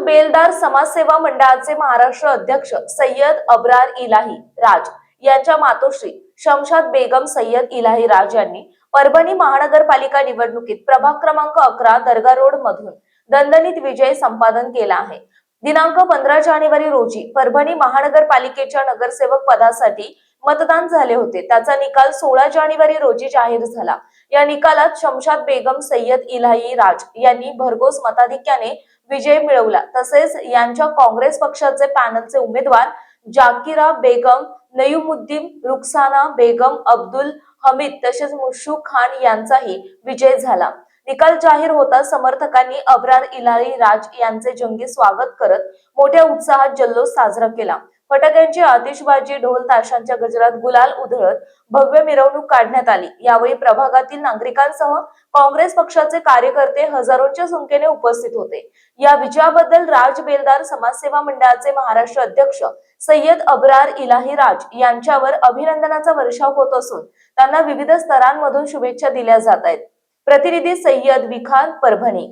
बेलदार समाजसेवा मंडळाचे महाराष्ट्र अध्यक्ष सय्यद अब्रार इलाही राज यांच्या मातोश्री शमशाद बेगम सय्यद इलाही राज यांनी परभणी महानगरपालिका निवडणुकीत प्रभाग क्रमांक 11 दर्गा रोड मधून दणदणीत विजय संपादन केला आहे। दिनांक 15 जानेवारी रोजी परभणी महानगरपालिकेच्या नगरसेवक पदासाठी मतदान झाले होते। त्याचा निकाल 16 जानेवारी रोजी जाहीर झाला। या निकालात शमशाद बेगम सय्यद इलाही राज यांनी भरघोस मताधिक्याने विजय मिळवला। तसेच यांच्या काँग्रेस पक्षाचे पॅनलचे उमेदवार जाकिरा बेगम, नयुमुद्दीन, रुखसाना बेगम, अब्दुल हमीद तसेच मुशूक खान यांचाही विजय झाला। निकाल जाहीर होता समर्थकांनी अब्रार इलाही राज यांचे जंगी स्वागत करत मोठ्या उत्साहात जल्लोष साजरा केला। फटाक्यांची आतिषबाजी, ढोल ताशांच्या गजरात गुलाल उधळत भव्य मिरवणूक काढण्यात आली। यावेळी प्रभागातील नागरिकांसह काँग्रेस पक्षाचे कार्यकर्ते हजारोंच्या संख्येने उपस्थित होते। या विजयाबद्दल राज बेलदार समाजसेवा मंडळाचे महाराष्ट्र अध्यक्ष सय्यद अब्रार इलाही राज यांच्यावर अभिनंदनाचा वर्षाव होत असून त्यांना विविध स्तरांमधून शुभेच्छा दिल्या जात आहेत। प्रतिनिधी सय्यद विखार, परभणी।